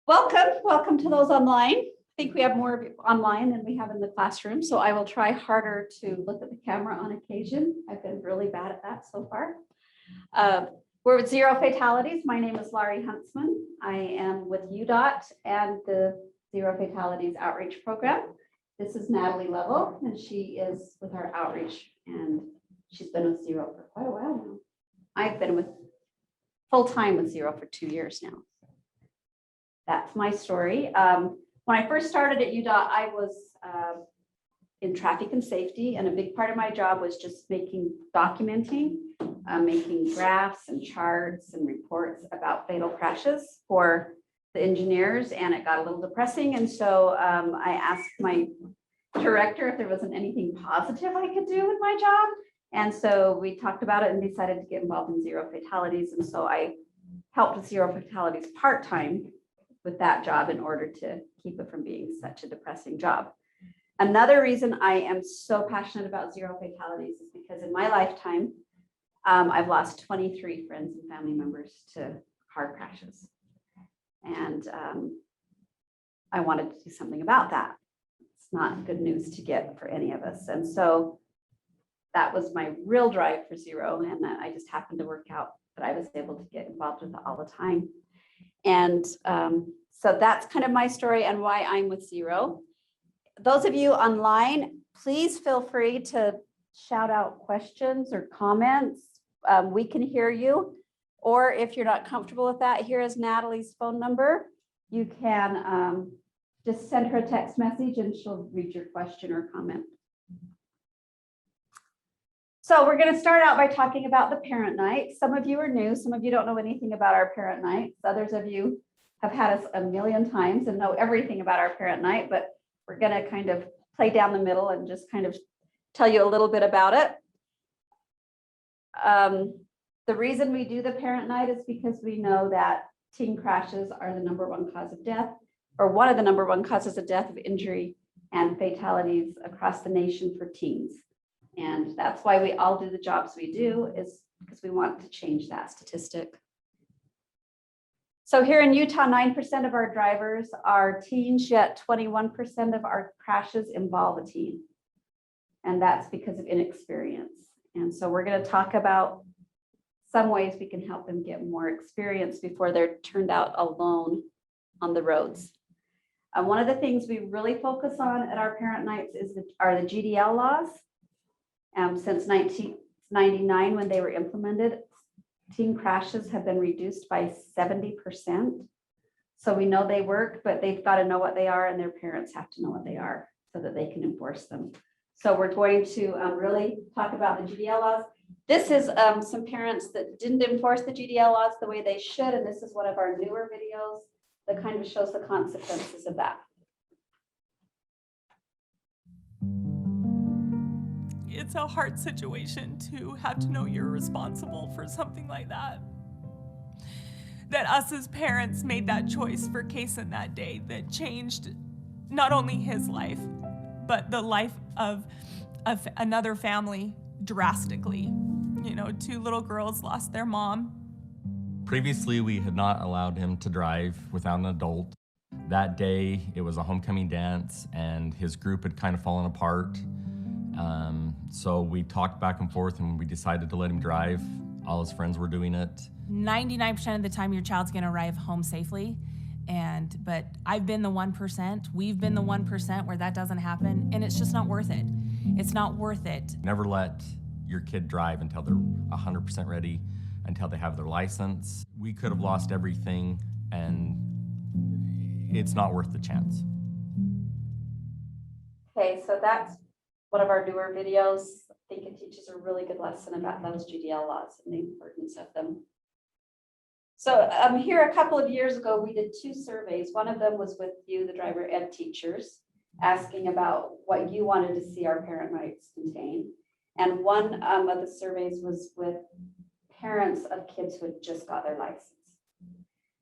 Welcome to those online. I think we have more online than we have in the classroom, so I will try harder to look at the camera on occasion. I've been really bad at that so far. We're with Zero Fatalities. My name is Laurie Huntsman. I am with UDOT and the Zero Fatalities Outreach Program. This is Natalie Lovell, and she is with our outreach, and she's been with Zero for quite a while now. I've been with full-time with Zero for 2 years now. That's my story. When I first started at UDOT, I was in traffic and safety, and a big part of my job was just documenting, making graphs and charts and reports about fatal crashes for the engineers, and it got a little depressing. And so I asked my director if there wasn't anything positive I could do with my job. And so we talked about it and decided to get involved in Zero Fatalities. And so I helped with Zero Fatalities part-time with that job in order to keep it from being such a depressing job. Another reason I am so passionate about Zero Fatalities is because in my lifetime, I've lost 23 friends and family members to car crashes. And I wanted to do something about that. It's not good news to get for any of us. And so that was my real drive for Zero. And I just happened to work out that I was able to get involved with it all the time. And so that's kind of my story and why I'm with Zero. Those of you online, please feel free to shout out questions or comments. We can hear you. Or if you're not comfortable with that, here is Natalie's phone number. You can just send her a text message and she'll read your question or comment. So we're going to start out by talking about the parent night. Some of you are new. Some of you don't know anything about our parent nights. Others of you have had us a million times and know everything about our parent night, but we're going to kind of play down the middle and just kind of tell you a little bit about it. The reason we do the parent night is because we know that teen crashes are the #1 cause of death, or one of the #1 causes of death, of injury and fatalities across the nation for teens. And that's why we all do the jobs we do, is because we want to change that statistic. So here in Utah, 9% of our drivers are teens, yet 21% of our crashes involve a teen. And that's because of inexperience. And so we're going to talk about some ways we can help them get more experience before they're turned out alone on the roads. One of the things we really focus on at our parent nights are the GDL laws. Since 1999, when they were implemented, teen crashes have been reduced by 70%. So we know they work, but they've got to know what they are, and their parents have to know what they are so that they can enforce them. So we're going to really talk about the GDL laws. This is some parents that didn't enforce the GDL laws the way they should, and this is one of our newer videos that kind of shows the consequences of that. It's a hard situation to have to know you're responsible for something like that. That us as parents made that choice for Kason that day that changed not only his life, but the life of another family drastically. You know, 2 little girls lost their mom. Previously, we had not allowed him to drive without an adult. That day, it was a homecoming dance, and his group had kind of fallen apart. So we talked back and forth, and we decided to let him drive. All his friends were doing it. 99% of the time, your child's gonna arrive home safely. But I've been the 1%, we've been the 1% where that doesn't happen, and it's just not worth it. It's not worth it. Never let your kid drive until they're 100% ready, until they have their license. We could have lost everything, and it's not worth the chance. Okay, so that's one of our newer videos. I think it teaches a really good lesson about those GDL laws and the importance of them. So here a couple of years ago, we did 2 surveys. One of them was with you, the driver ed teachers, asking about what you wanted to see our parent nights contain. And one of the surveys was with parents of kids who had just got their license.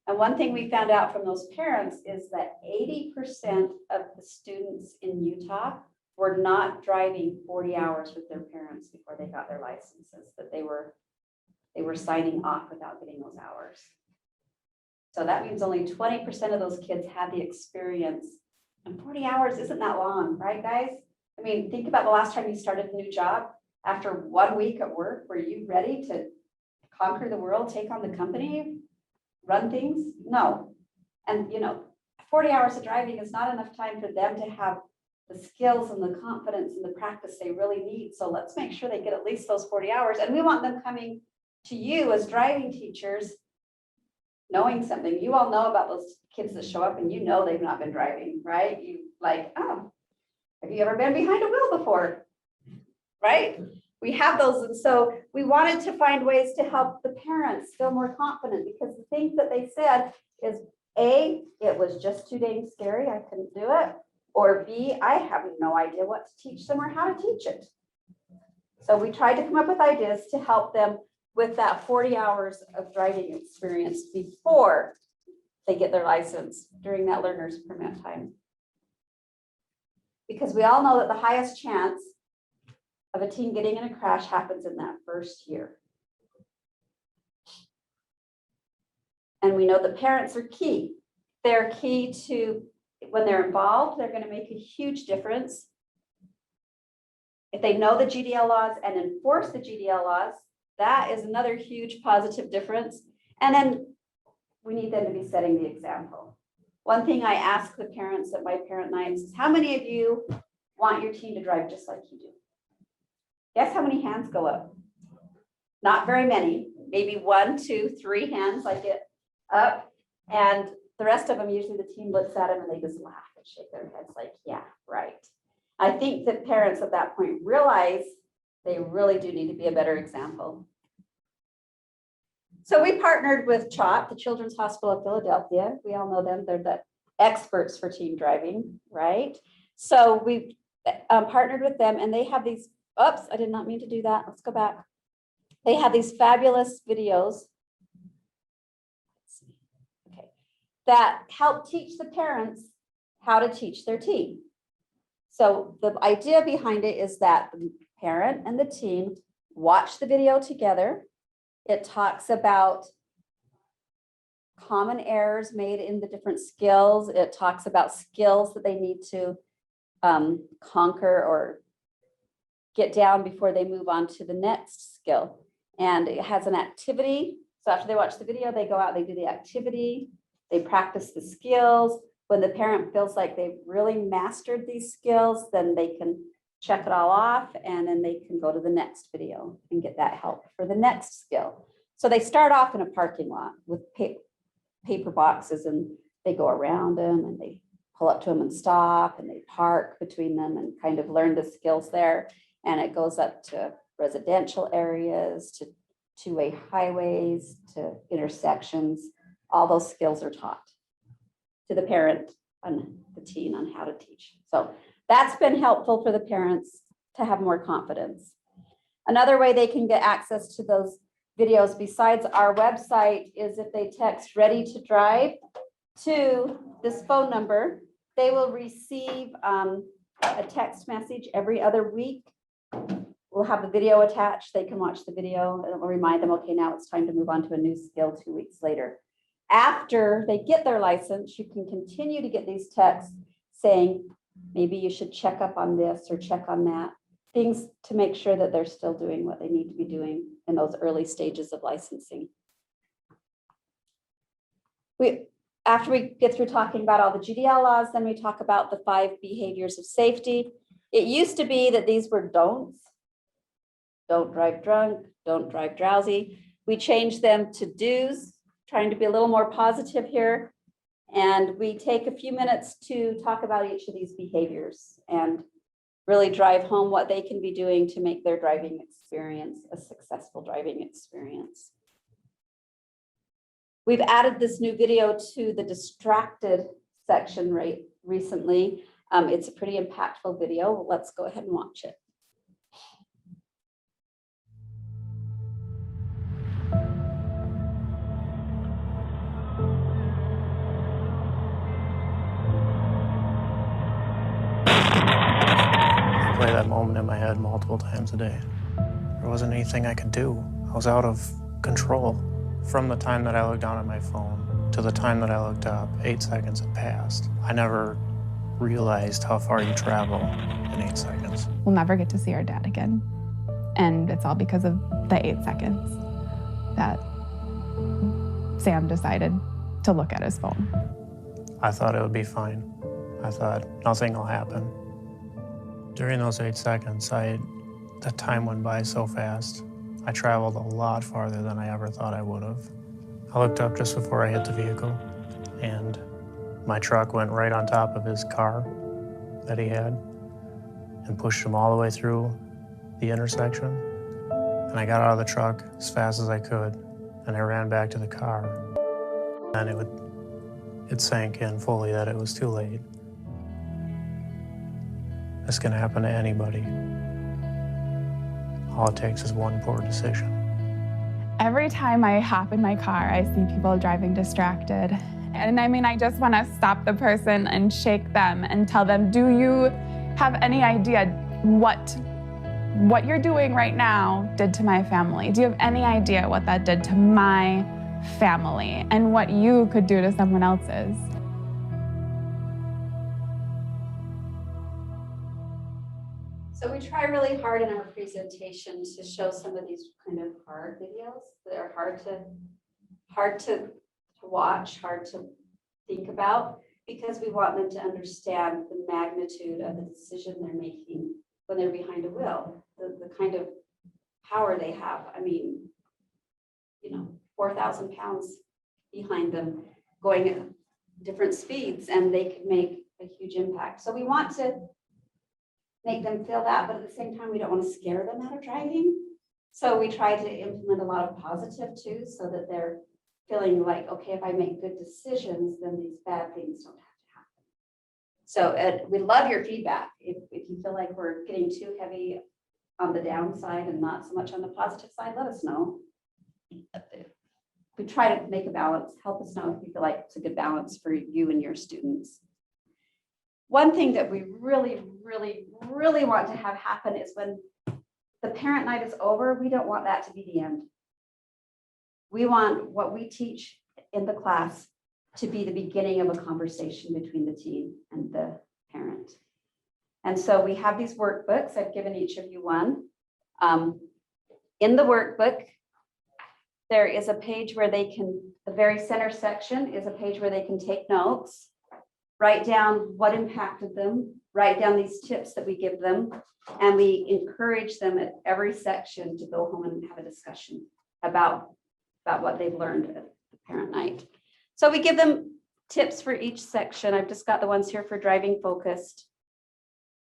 And one thing we found out from those parents is that 80% of the students in Utah were not driving 40 hours with their parents before they got their licenses, that they were signing off without getting those hours. So that means only 20% of those kids had the experience. And 40 hours isn't that long, right, guys? I mean, think about the last time you started a new job. After 1 week at work, were you ready to conquer the world, take on the company, run things? No. And 40 hours of driving is not enough time for them to have the skills and the confidence and the practice they really need. So let's make sure they get at least those 40 hours. And we want them coming to you as driving teachers, knowing something. You all know about those kids that show up and they've not been driving, right? You like, oh, have you ever been behind a wheel before? Right? We have those. And so we wanted to find ways to help the parents feel more confident, because the things that they said is A, it was just too dang scary, I couldn't do it. Or B, I have no idea what to teach them or how to teach it. So we tried to come up with ideas to help them with that 40 hours of driving experience before they get their license during that learner's permit time. Because we all know that the highest chance of a teen getting in a crash happens in that first year. And we know the parents are key. They're key to, when they're involved, they're going to make a huge difference. If they know the GDL laws and enforce the GDL laws, that is another huge positive difference. And then we need them to be setting the example. One thing I ask the parents at my parent nights is, how many of you want your teen to drive just like you do? Guess how many hands go up? Not very many, maybe 1, 2, 3 hands I get up. And the rest of them, usually the team looks at them and they just laugh and shake their heads like, yeah, right. I think that parents at that point realize they really do need to be a better example. So we partnered with CHOP, the Children's Hospital of Philadelphia. We all know them. They're the experts for teen driving, right? So we partnered with them, and they have these, oops, I did not mean to do that. Let's go back. They have these fabulous videos that help teach the parents how to teach their teen. So the idea behind it is that the parent and the teen watch the video together. It talks about common errors made in the different skills. It talks about skills that they need to conquer or get down before they move on to the next skill. And it has an activity. So after they watch the video, they go out, they do the activity, they practice the skills. When the parent feels like they've really mastered these skills, then they can check it all off, and then they can go to the next video and get that help for the next skill. So they start off in a parking lot with paper boxes, and they go around them and they pull up to them and stop, and they park between them and kind of learn the skills there. And it goes up to residential areas, to two-way highways, to intersections. All those skills are taught to the parent and the teen on how to teach. So that's been helpful for the parents to have more confidence. Another way they can get access to those videos besides our website is if they text "ready to drive" to this phone number. They will receive a text message every other week. We'll have the video attached. They can watch the video, and it will remind them, okay, now it's time to move on to a new skill 2 weeks later. After they get their license, you can continue to get these texts saying, maybe you should check up on this or check on that, things to make sure that they're still doing what they need to be doing in those early stages of licensing. After we get through talking about all the GDL laws, then we talk about the 5 behaviors of safety. It used to be that these were don'ts. Don't drive drunk, don't drive drowsy. We changed them to do's, trying to be a little more positive here. And we take a few minutes to talk about each of these behaviors and really drive home what they can be doing to make their driving experience a successful driving experience. We've added this new video to the distracted section recently. It's a pretty impactful video. Let's go ahead and watch it. Play that moment in my head multiple times a day. There wasn't anything I could do. I was out of control. From the time that I looked down at my phone to the time that I looked up, 8 seconds had passed. I never realized how far you travel in 8 seconds. We'll never get to see our dad again. And it's all because of the 8 seconds that Sam decided to look at his phone. I thought it would be fine. I thought nothing will happen. During those 8 seconds, the time went by so fast. I traveled a lot farther than I ever thought I would have. I looked up just before I hit the vehicle, and my truck went right on top of his car that he had and pushed him all the way through the intersection. And I got out of the truck as fast as I could, and I ran back to the car. And it sank in fully that it was too late. This can happen to anybody. All it takes is one poor decision. Every time I hop in my car, I see people driving distracted. And I mean, I just want to stop the person and shake them and tell them, do you have any idea what you're doing right now did to my family? Do you have any idea what that did to my family and what you could do to someone else's? So we try really hard in our presentation to show some of these kind of hard videos that are hard to watch, hard to think about, because we want them to understand the magnitude of the decision they're making when they're behind a wheel, the kind of power they have. I mean, 4,000 pounds behind them going at different speeds, and they could make a huge impact. So we want to make them feel that, but at the same time, we don't want to scare them out of driving. So we try to implement a lot of positive too, so that they're feeling like, okay, if I make good decisions, then these bad things don't have to happen. So we love your feedback. If you feel like we're getting too heavy on the downside and not so much on the positive side, let us know. We try to make a balance. Help us know if you feel like it's a good balance for you and your students. One thing that we really, really, really want to have happen is when the parent night is over, we don't want that to be the end. We want what we teach in the class to be the beginning of a conversation between the teen and the parent. And so we have these workbooks. I've given each of you one. In the workbook, there is a page where they can, the very center section is a page where they can take notes, write down what impacted them, write down these tips that we give them, and we encourage them at every section to go home and have a discussion about what they've learned at the parent night. So we give them tips for each section. I've just got the ones here for driving focused.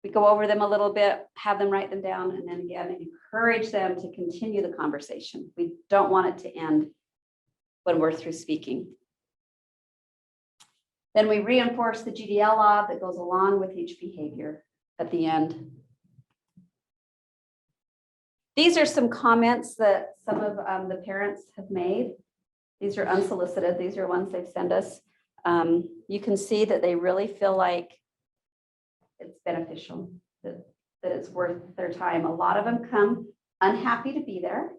We go over them a little bit, have them write them down, and then again, encourage them to continue the conversation. We don't want it to end when we're through speaking. Then we reinforce the GDL law that goes along with each behavior at the end. These are some comments that some of the parents have made. These are unsolicited. These are ones they've sent us. You can see that they really feel like it's beneficial, that it's worth their time. A lot of them come unhappy to be there.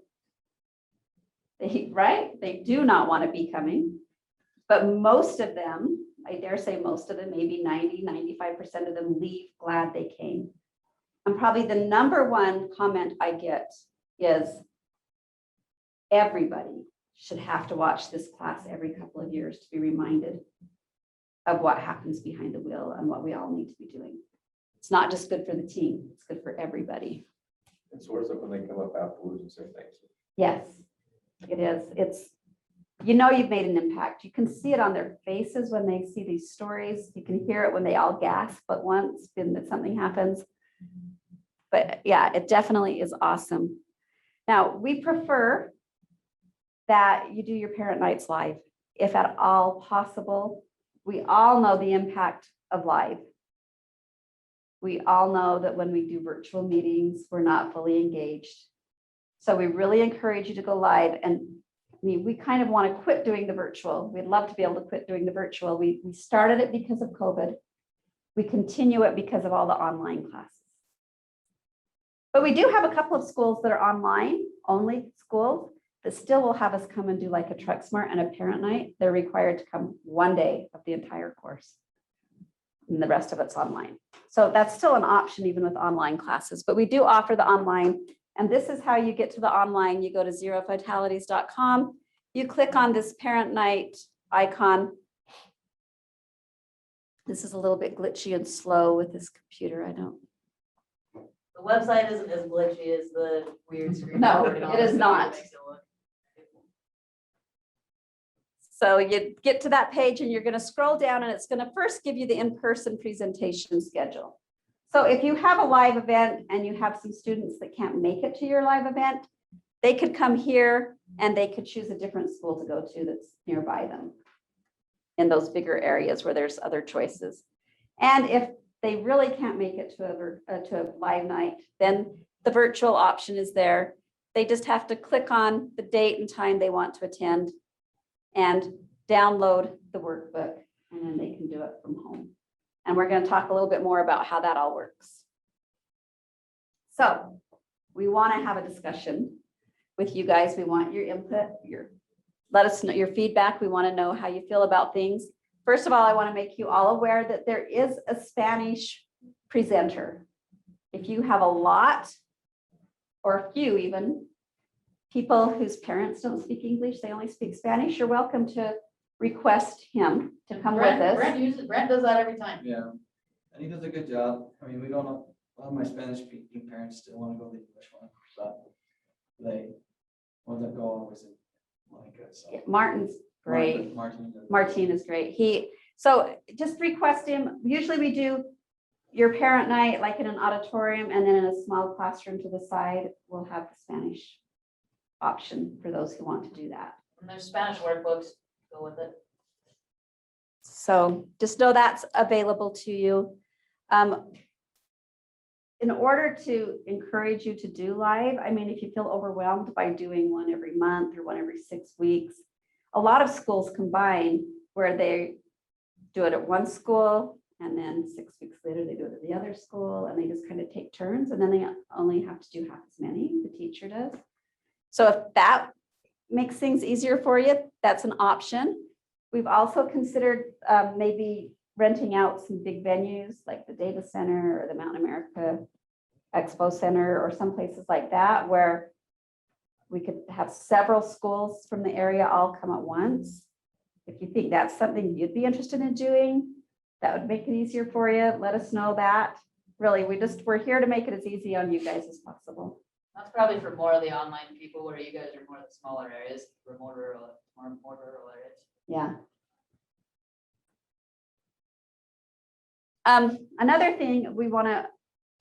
They do not want to be coming, but most of them, I dare say most of them, maybe 90–95% of them leave glad they came. And probably the number one comment I get is everybody should have to watch this class every couple of years to be reminded of what happens behind the wheel and what we all need to be doing. It's not just good for the team, it's good for everybody. It's worth it when they come up afterwards and say thanks. Yes, it is. It's, you've made an impact. You can see it on their faces when they see these stories. You can hear it when they all gasp at once when something happens. But yeah, it definitely is awesome. Now, we prefer that you do your parent nights live, if at all possible. We all know the impact of live. We all know that when we do virtual meetings, we're not fully engaged. So we really encourage you to go live. And we kind of want to quit doing the virtual. We'd love to be able to quit doing the virtual. We started it because of COVID. We continue it because of all the online classes. But we do have a couple of schools that are online only schools. that still will have us come and do like a Truck Smart and a parent night. They're required to come one day of the entire course. And the rest of it's online. So that's still an option even with online classes, but we do offer the online. And this is how you get to the online. You go to zerofatalities.com. You click on this parent night icon. This is a little bit glitchy and slow with this computer. I don't. The website isn't as glitchy as the weird screen. No, recording on it is the not. makes it look- So you get to that page and you're going to scroll down and it's going to first give you the in-person presentation schedule. So if you have a live event and you have some students that can't make it to your live event, they could come here and they could choose a different school to go to that's nearby them in those bigger areas where there's other choices. And if they really can't make it to a live night, then the virtual option is there. They just have to click on the date and time they want to attend and download the workbook, and then they can do it from home. And we're going to talk a little bit more about how that all works. So we want to have a discussion with you guys. We want your input, let us know your feedback. We want to know how you feel about things. First of all, I want to make you all aware that there is a Spanish presenter. If you have a lot, or a few even, people whose parents don't speak English, they only speak Spanish, you're welcome to request him to come with us. Brent does that every time. Yeah, and he does a good job. I mean, we don't know, a lot of my Spanish speaking parents still want to go to the English one, but they want to go always like it. So. Yeah, Martin's great. Martin is great. So just request him. Usually we do your parent night like in an auditorium, and then in a small classroom to the side, we'll have the Spanish option for those who want to do that. And there's Spanish workbooks, go with it. So just know that's available to you. In order to encourage you to do live, I mean, if you feel overwhelmed by doing one every month or one every 6 weeks, a lot of schools combine where they do it at one school and then 6 weeks later they do it at the other school, and they just kind of take turns, and then they only have to do half as many, the teacher does. So if that makes things easier for you, that's an option. We've also considered maybe renting out some big venues like the Davis Center or the Mountain America Expo Center or some places like that, where we could have several schools from the area all come at once. If you think that's something you'd be interested in doing, that would make it easier for you. Let us know that. Really, we're here to make it as easy on you guys as possible. That's probably for more of the online people, where you guys are more of the smaller areas, more rural areas. Yeah. Another thing we want to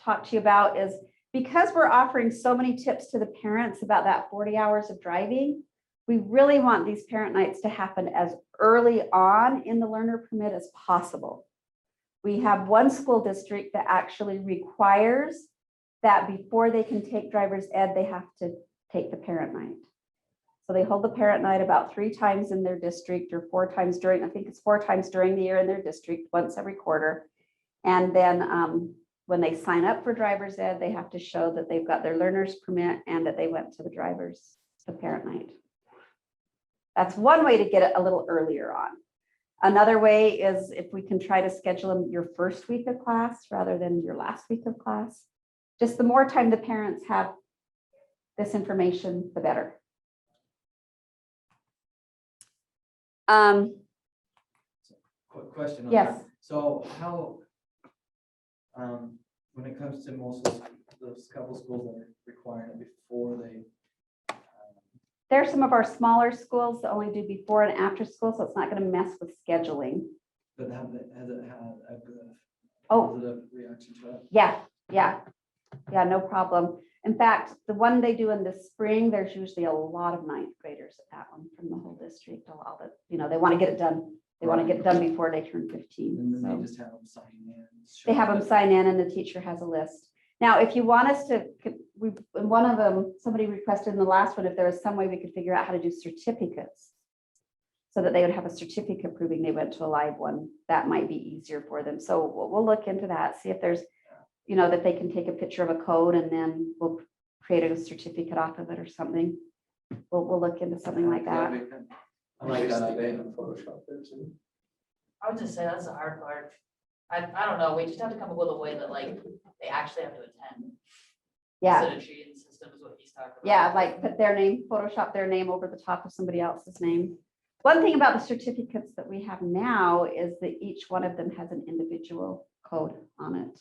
talk to you about is, because we're offering so many tips to the parents about that 40 hours of driving, we really want these parent nights to happen as early on in the learner permit as possible. We have one school district that actually requires that before they can take driver's ed, they have to take the parent night. So they hold the parent night about 3 times in their district, or 4 times during, I think it's 4 times during the year in their district, once every quarter. And then when they sign up for driver's ed, they have to show that they've got their learner's permit and that they went to the parent night. That's one way to get it a little earlier on. Another way is if we can try to schedule them your first week of class rather than your last week of class. Just the more time the parents have this information, the better. Quick question on Yes. that. So how, when it comes to most of those couple schools that are requiring it before they, There are some of our smaller schools that only do before and after school, so it's not going to mess with scheduling. but has it had a good Oh. positive reaction to it? Yeah, no problem. In fact, the one they do in the spring, there's usually a lot of ninth graders at that one from the whole district. All that, they want to get it done. They want to get it done before they turn 15. And then So they just have them sign in. they have them sign in and the teacher has a list. Now, if you want us to, in one of them, somebody requested in the last one, if there was some way we could figure out how to do certificates so that they would have a certificate proving they went to a live one, that might be easier for them. So we'll look into that, see if there's, that they can take a picture of a code and then we'll create a certificate off of it or something. we'll look into something like that. I like that They idea. have Photoshop there too. I would just say that's the hard part. I don't know, we just have to come up with a way that like, they actually have to attend. Yeah, Instead of treating the system is what he's talking about. yeah, like put their name, Photoshop their name over the top of somebody else's name. One thing about the certificates that we have now is that each one of them has an individual code on it.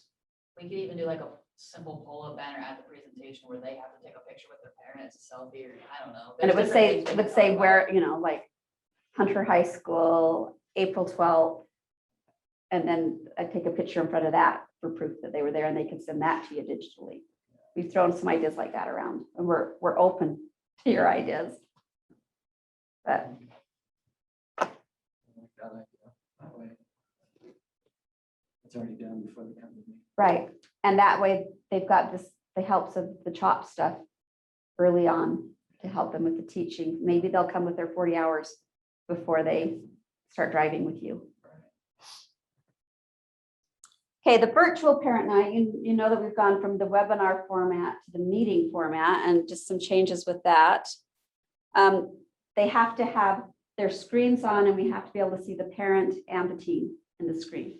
We could even do like a simple pull-up banner at the presentation where they have to take a picture with their parents, a selfie, or I don't know. And it There's would different say, things we it can would say talk where, about. you know, like Hunter High School, April 12th. And then I take a picture in front of that for proof that they were there, and they can send that to you digitally. We've thrown some ideas like that around, and we're open to your ideas. But I like that idea. That way, it's already done before they come to me. right, and that way they've got this, the helps of the CHOP stuff early on to help them with the teaching. Maybe they'll come with their 40 hours before they start driving with you. Okay, the virtual parent night, you know that we've gone from the webinar format to the meeting format, and just some changes with that. They have to have their screens on, and we have to be able to see the parent and the teen in the screen.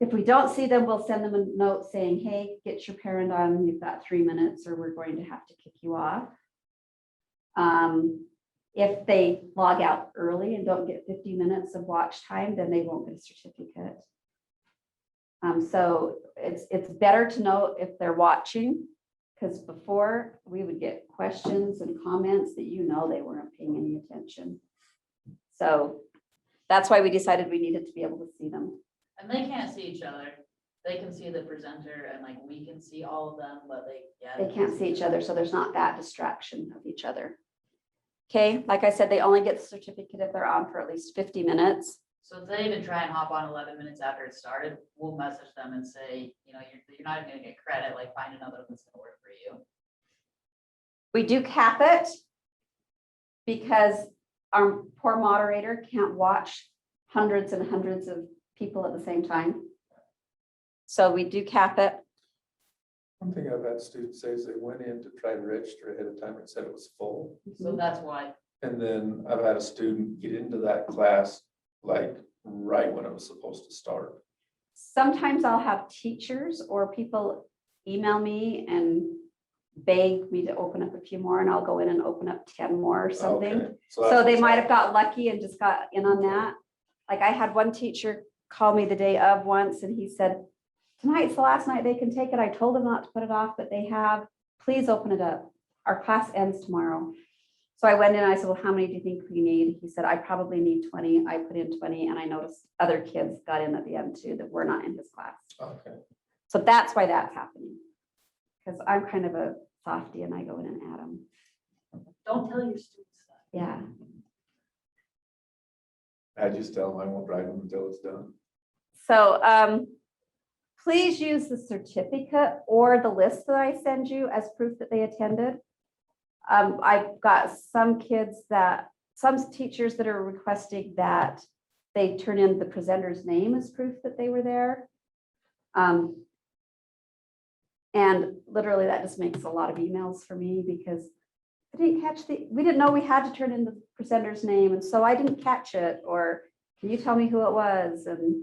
If we don't see them, we'll send them a note saying, hey, get your parent on, you've got 3 minutes, or we're going to have to kick you off. If they log out early and don't get 50 minutes of watch time, then they won't get a certificate. So it's better to know if they're watching, because before we would get questions and comments that you know they weren't paying any attention. So that's why we decided we needed to be able to see them. And they can't see each other. They can see the presenter and like we can see all of them, but They can't see each other, so there's not that distraction of each other. Okay, like I said, they only get the certificate if they're on for at least 50 minutes. So if they even try and hop on 11 minutes after it started, we'll message them and say, you know, you're not even gonna get credit, like find another one that's gonna work for you. We do cap it because our poor moderator can't watch hundreds and hundreds of people at the same time. So we do cap it. One thing I've had students say is they went in to try to register ahead of time and said it was full. So that's why. And then I've had a student get into that class like right when it was supposed to start. Sometimes I'll have teachers or people email me and beg me to open up a few more, and I'll go in and open up 10 more or something. Okay, So that's they what's might have happening. got lucky and just got in on that. Like I had one teacher call me the day of once, and he said, tonight's the last night they can take it. I told them not to put it off, but they have. Please open it up. Our class ends tomorrow. So I went in and I said, well, how many do you think we need? He said, I probably need 20. I put in 20, and I noticed other kids got in at the end too that were not in his class. Okay. So that's why that's happening. Because I'm kind of a softie and I go in and add them. Don't tell your students that. Yeah. I just tell them I won't drive them until it's done. So please use the certificate or the list that I send you as proof that they attended. I've got some kids some teachers that are requesting that they turn in the presenter's name as proof that they were there. And literally that just makes a lot of emails for me because I didn't catch we didn't know we had to turn in the presenter's name. And so I didn't catch it, or can you tell me who it was? And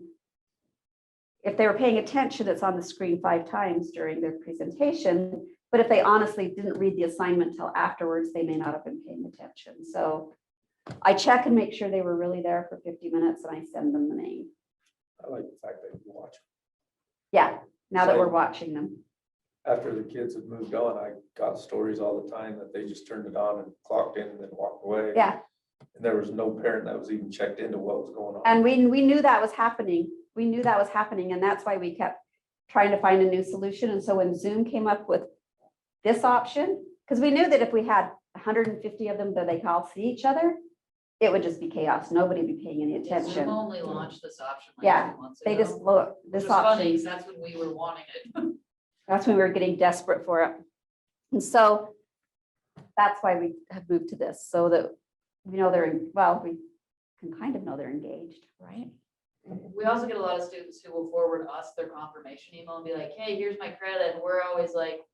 if they were paying attention, it's on the screen 5 times during their presentation. But if they honestly didn't read the assignment till afterwards, they may not have been paying attention. So I check and make sure they were really there for 50 minutes, and I send them the name. I like the fact that you watch. Yeah, now that So- we're watching them. After the kids had moved on, I got stories all the time that they just turned it on and clocked in and then walked away. Yeah, And there was no parent that was even checked into what was going on. and we knew that was happening. We knew that was happening, and that's why we kept trying to find a new solution. And so when Zoom came up with this option, because we knew that if we had 150 of them that they could all see each other, it would just be chaos. Nobody would be paying any Yeah, Zoom attention. only launched this option like Yeah, 2 months They ago. just look, Which this was funny, option, 'cause that's when we were wanting it. that's when we were getting desperate for it. And so that's why we have moved to this, so that we know we can kind of know they're engaged, right? We also get a lot of students who will forward us their confirmation email and be like, hey, here's my credit. And we're always like,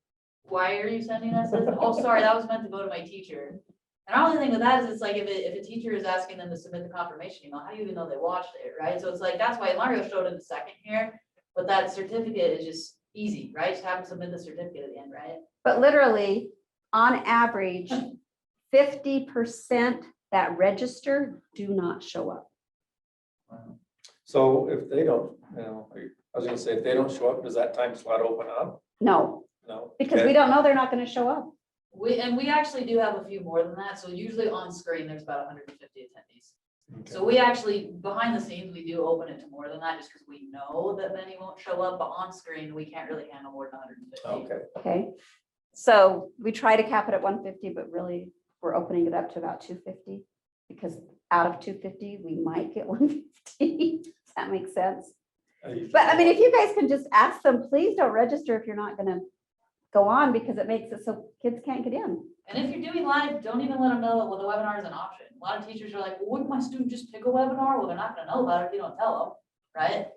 why are you sending us this? Oh, sorry, that was meant to go to my teacher. And our only thing with that is it's like if a teacher is asking them to submit the confirmation email, how do you even know they watched it, right? So it's like, that's why Mario showed in a second here, but that certificate is just easy, right? Just have them submit the certificate at the end, right? But literally, on average, 50% that register do not show up. So if they don't, I was gonna say, if they don't show up, does that time slot open up? No, No? because we Okay. don't know they're not gonna show up. We actually do have a few more than that. So usually on screen, there's about 150 attendees. Okay. So we actually, behind the scenes, we do open it to more than that just because we know that many won't show up, but on screen, we can't really handle more than 150. Okay, Okay, so we try to cap it at 150, but really, we're opening it up to about 250. Because out of 250, we might get 150. Does that make sense? But I mean, if you guys can just ask them, please don't register if you're not gonna go on, because it makes it so kids can't get in. And if you're doing live, don't even let them know that the webinar is an option. A lot of teachers are like, well, wouldn't my student just pick a webinar? Well, they're not gonna know about it if you don't tell them, right?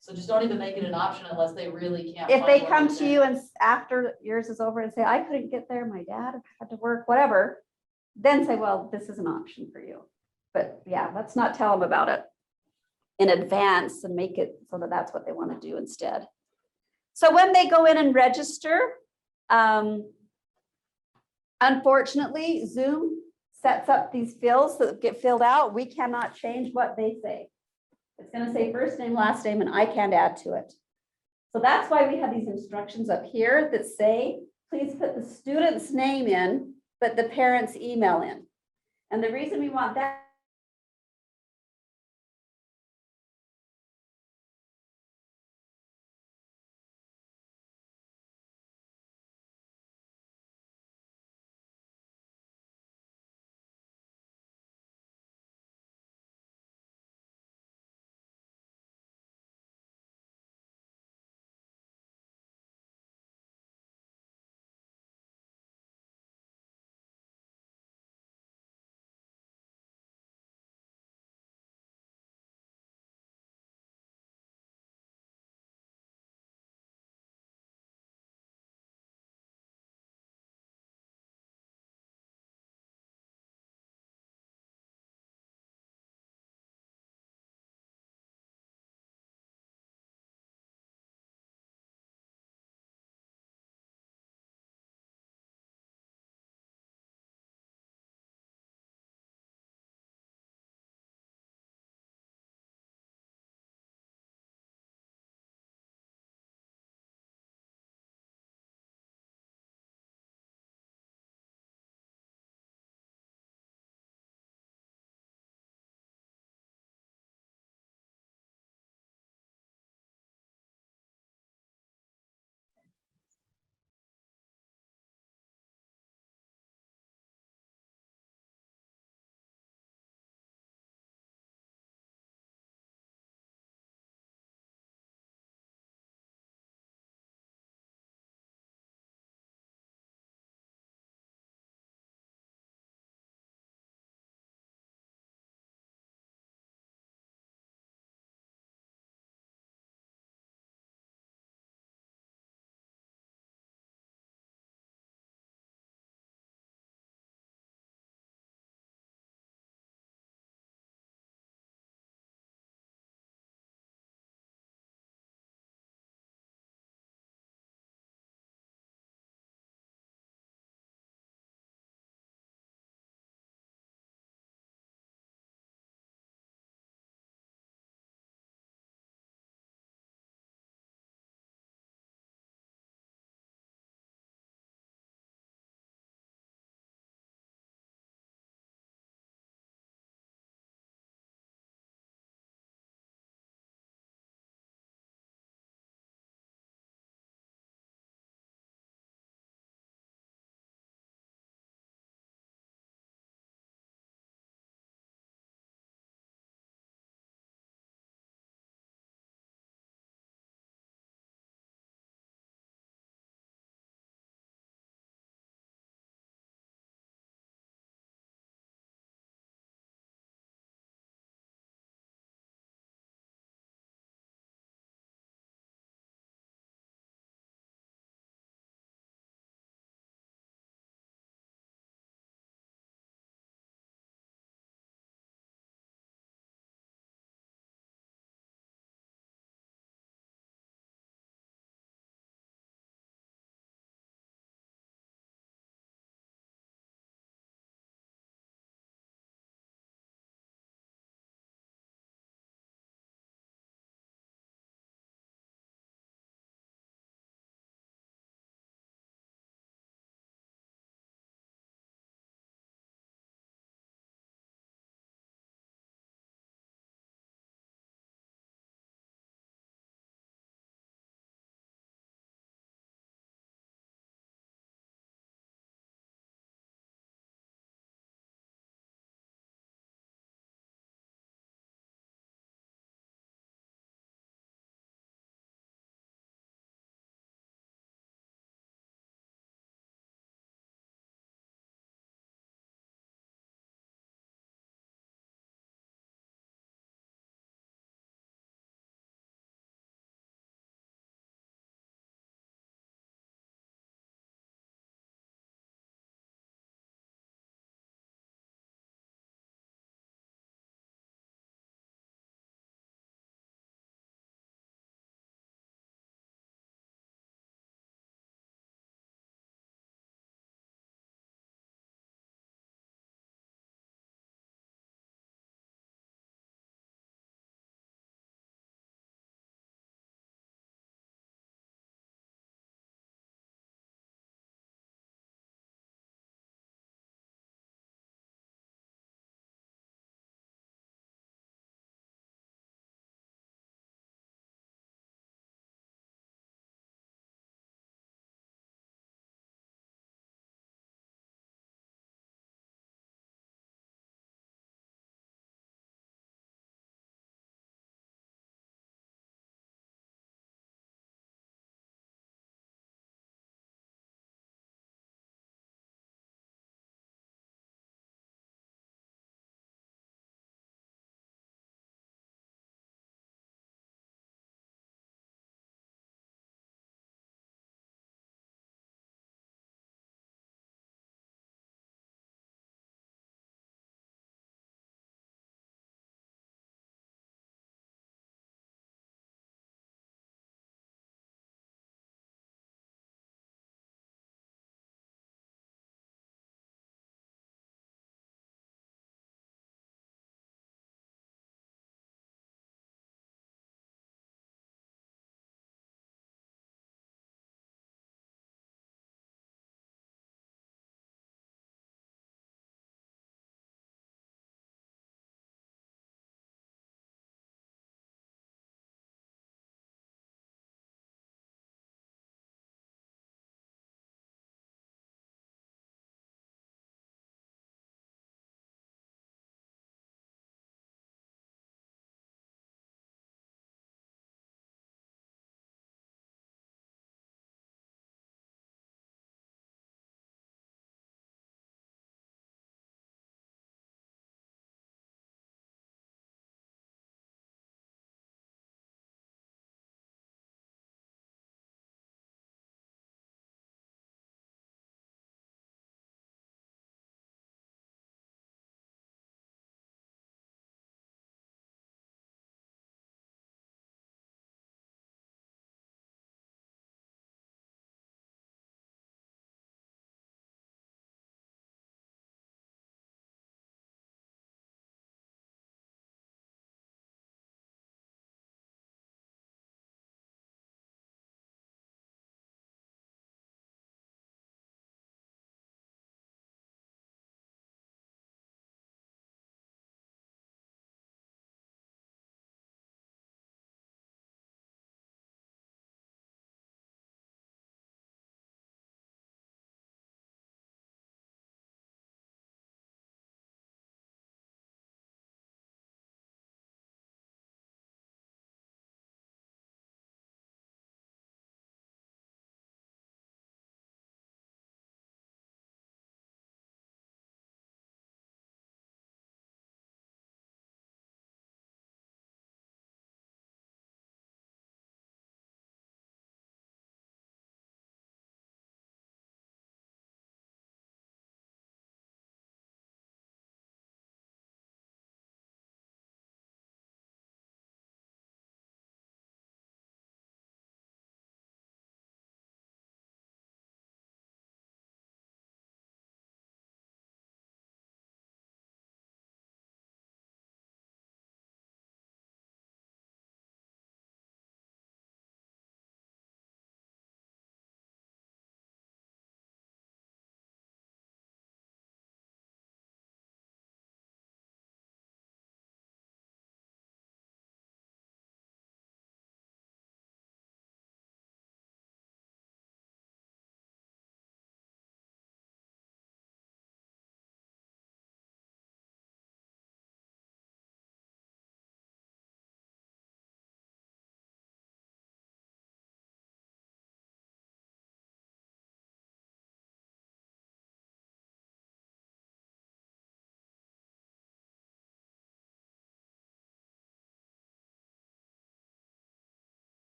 So just don't even make it an option unless they really can't. If find they one come that's to in. you and after yours is over and say, I couldn't get there, my dad had to work, whatever, then say, well, this is an option for you. But yeah, let's not tell them about it in advance and make it so that that's what they want to do instead. So when they go in and register, unfortunately, Zoom sets up these fields that get filled out. We cannot change what they say. It's going to say first name, last name, and I can't add to it. So that's why we have these instructions up here that say, please put the student's name in, but the parent's email in. And the reason we want that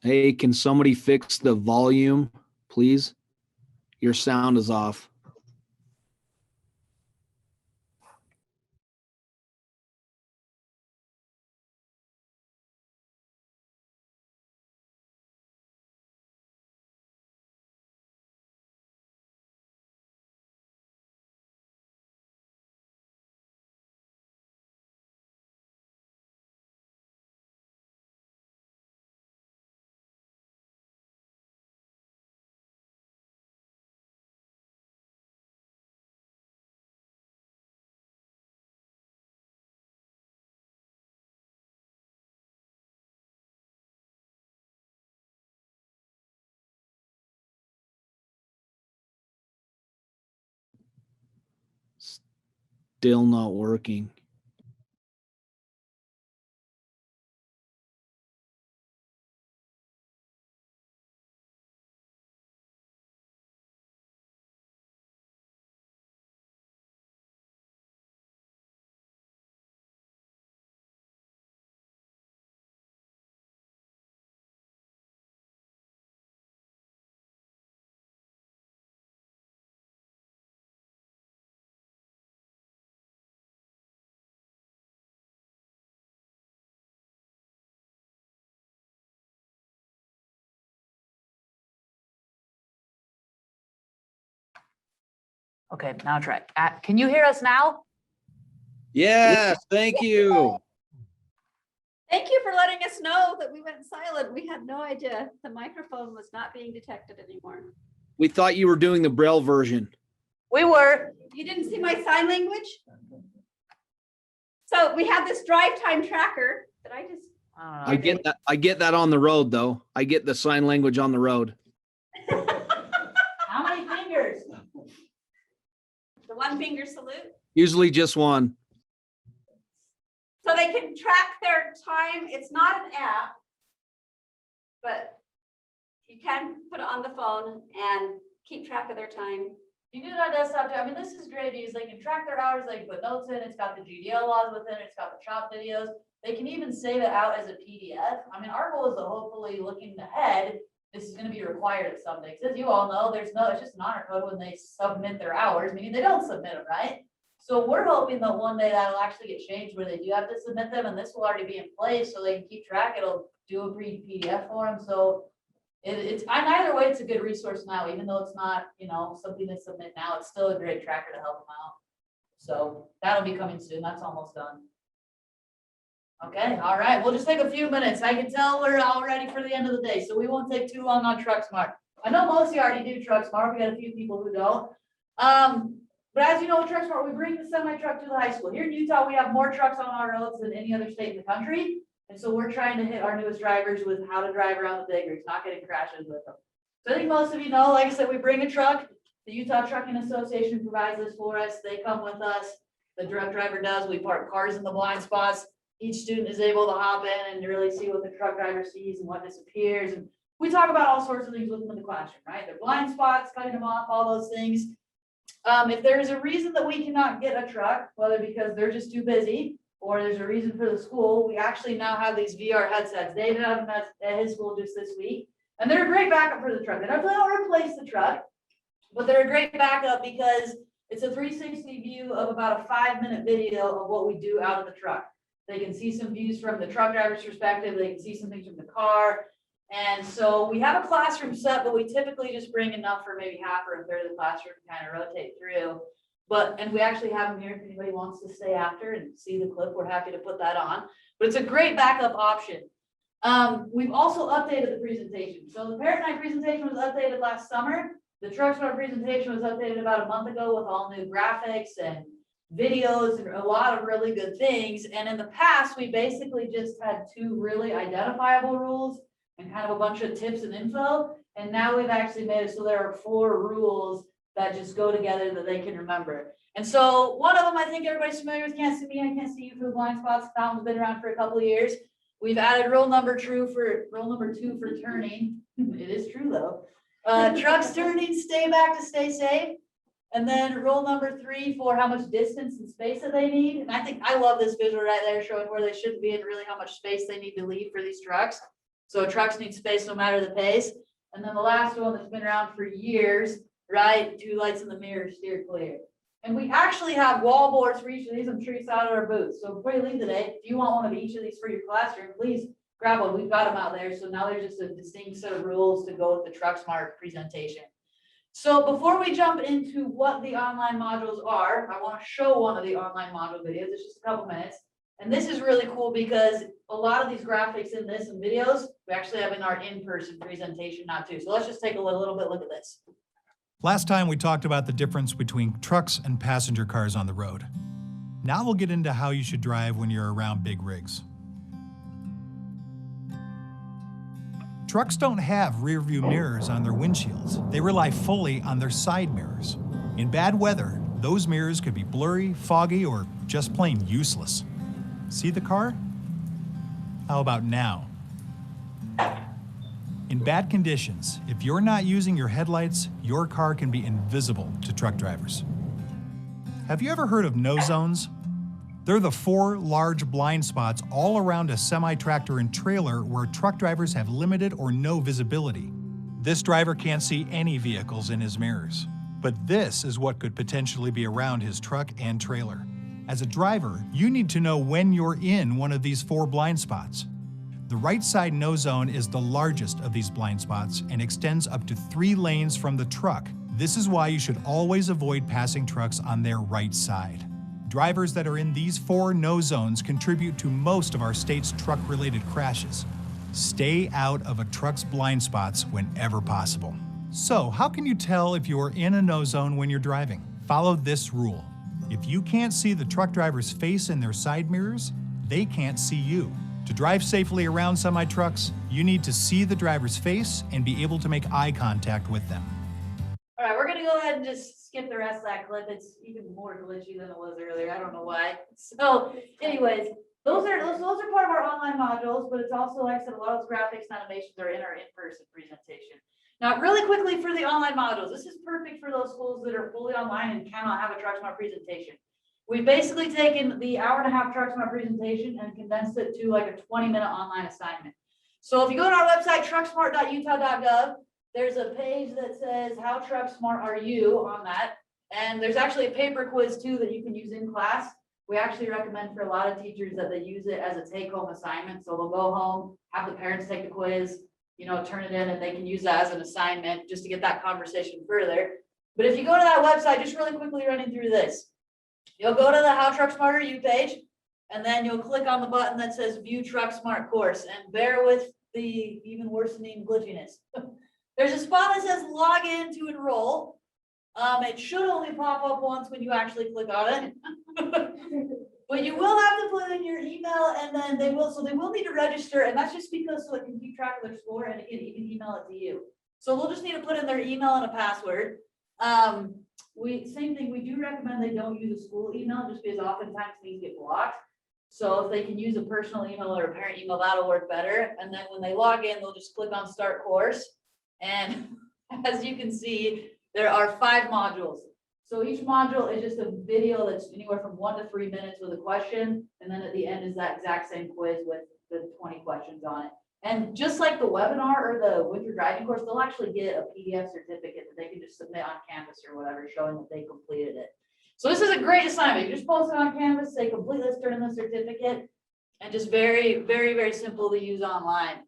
Hey, can somebody fix the volume, please? Your sound is off. Still not working. Okay, now try. Can you hear us now? Yes, thank you. Thank you for letting us know that we went silent. We had no idea the microphone was not being detected anymore. We thought you were doing the Braille version. We were. You didn't see my sign language? So we have this drive time tracker that I just, I get that. I get that on the road though. I get the sign language on the road. How many fingers? the one finger salute. Usually just one. So they can track their time. It's not an app, but you can put it on the phone and keep track of their time. You can do it on desktop too. I mean, this is great because they can track their hours, they can put notes in, it's got the GDL laws within it, it's got the chop videos. They can even save it out as a PDF. I mean, our goal is to hopefully looking ahead, this is gonna be required at some days. As you all know, it's just an honor code when they submit their hours, meaning they don't submit them, right? So we're hoping that one day that'll actually get changed where they do have to submit them and this will already be in place so they can keep track. It'll do a PDF for them. So it's either way, it's a good resource now, even though it's not, something to submit now, it's still a great tracker to help them out. So that'll be coming soon. That's almost done. Okay, all right. We'll just take a few minutes. I can tell we're all ready for the end of the day, so we won't take too long on Truck Smart. I know most of you already do Truck Smart. We got a few people who don't. But as you know, with Truck Smart, we bring the semi truck to the high school. Here in Utah, we have more trucks on our roads than any other state in the country. And so we're trying to hit our newest drivers with how to drive around the big rigs, not getting crashes with them. So I think most of you know, like I said, we bring a truck. The Utah Trucking Association provides this for us. They come with us. The truck driver does. We park cars in the blind spots. Each student is able to hop in and really see what the truck driver sees and what disappears. And we talk about all sorts of things with them in the classroom, right? Their blind spots, cutting them off, all those things. If there's a reason that we cannot get a truck, whether because they're just too busy or there's a reason for the school, we actually now have these VR headsets. David had them at his school just this week, and they're a great backup for the truck. They don't replace the truck, but they're a great backup because it's a 360 view of about a 5-minute video of what we do out of the truck. They can see some views from the truck driver's perspective. They can see some things from the car. And so we have a classroom set, but we typically just bring enough for maybe half or a third of the classroom to kind of rotate through. And we actually have them here if anybody wants to stay after and see the clip, we're happy to put that on. But it's a great backup option. We've also updated the presentation. So the Parent Night presentation was updated last summer. The Truck Smart presentation was updated about a month ago with all new graphics and videos and a lot of really good things. And in the past, we basically just had 2 really identifiable rules and kind of a bunch of tips and info. And now we've actually made it so there are 4 rules that just go together that they can remember. And so one of them, I think everybody's familiar with, can't see me, I can't see you for the blind spots. That one's been around for a couple of years. We've added rule number 2 for turning. It is true though. Trucks turning, stay back to stay safe. And then rule number 3 for how much distance and space that they need. And I love this visual right there showing where they should be and really how much space they need to leave for these trucks. So trucks need space no matter the pace. And then the last one that's been around for years, right? 2 lights in the mirror, steer clear. And we actually have wall boards for each of these. I'm sure you saw it at our booth. So before you leave today, if you want one of each of these for your classroom, please grab one. We've got them out there. So now there's just a distinct set of rules to go with the TruckSmart presentation. So before we jump into what the online modules are, I want to show one of the online module videos. It's just a couple minutes. And this is really cool because a lot of these graphics in this and videos, we actually have in our in-person presentation now too. So let's just take a little bit look at this. Last time we talked about the difference between trucks and passenger cars on the road. Now we'll get into how you should drive when you're around big rigs. Trucks don't have rear view mirrors on their windshields. They rely fully on their side mirrors. In bad weather, those mirrors could be blurry, foggy, or just plain useless. See the car? How about now? In bad conditions, if you're not using your headlights, your car can be invisible to truck drivers. Have you ever heard of no zones? They're the 4 large blind spots all around a semi-tractor and trailer where truck drivers have limited or no visibility. This driver can't see any vehicles in his mirrors. But this is what could potentially be around his truck and trailer. As a driver, you need to know when you're in one of these 4 blind spots. The right side no zone is the largest of these blind spots and extends up to 3 lanes from the truck. This is why you should always avoid passing trucks on their right side. Drivers that are in these 4 no zones contribute to most of our state's truck-related crashes. Stay out of a truck's blind spots whenever possible. So, how can you tell if you are in a no zone when you're driving? Follow this rule. If you can't see the truck driver's face in their side mirrors, they can't see you. To drive safely around semi-trucks, you need to see the driver's face and be able to make eye contact with them. All right, we're gonna go ahead and just skip the rest of that clip. It's even more glitchy than it was earlier. I don't know why. So anyways, those are part of our online modules, but it's also, like I said, a lot of those graphics and animations are in our in-person presentation. Now, really quickly for the online modules, this is perfect for those schools that are fully online and cannot have a TruckSmart presentation. We've basically taken the 1.5-hour TruckSmart presentation and condensed it to like a 20-minute online assignment. So if you go to our website, trucksmart.utah.gov, there's a page that says, how TruckSmart are you on that? And there's actually a paper quiz too that you can use in class. We actually recommend for a lot of teachers that they use it as a take-home assignment. So they'll go home, have the parents take the quiz, you know, turn it in, and they can use that as an assignment just to get that conversation further. But if you go to that website, just really quickly running through this, you'll go to the How TruckSmart Are You page, and then you'll click on the button that says View TruckSmart Course, and bear with the even worsening glitchiness. There's a spot that says Log In to enroll. It should only pop up once when you actually click on it. But you will have to put in your email, and then they will need to register, and that's just because so it can keep track of their score and it can even email it to you. So they'll just need to put in their email and a password. Same thing, we do recommend they don't use a school email just because oftentimes things get blocked. So if they can use a personal email or a parent email, that'll work better. And then when they log in, they'll just click on Start Course. And as you can see, there are 5 modules. So each module is just a video that's anywhere from 1 to 3 minutes with a question. And then at the end is that exact same quiz with the 20 questions on it. And just like the webinar or the winter driving course, they'll actually get a PDF certificate that they can just submit on Canvas or whatever, showing that they completed it. So this is a great assignment. You just post it on Canvas, say complete this, turn in the certificate, and just very, very, very simple to use online.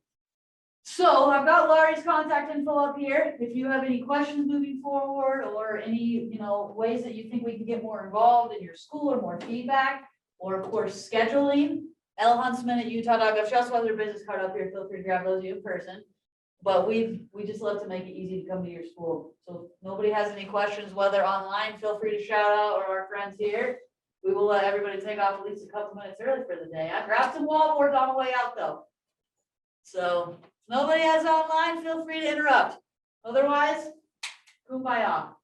So I've got Laurie's contact info up here. If you have any questions moving forward or any, ways that you think we can get more involved in your school or more feedback, or of course scheduling, lhuntsman@utah.gov. She also has her business card up here. Feel free to grab those of you in person. But we just love to make it easy to come to your school. So if nobody has any questions, whether online, feel free to shout out, or our friends here. We will let everybody take off at least a couple minutes early for the day. I grabbed some wall boards on the way out though. So if nobody has online, feel free to interrupt. Otherwise, kumbaya.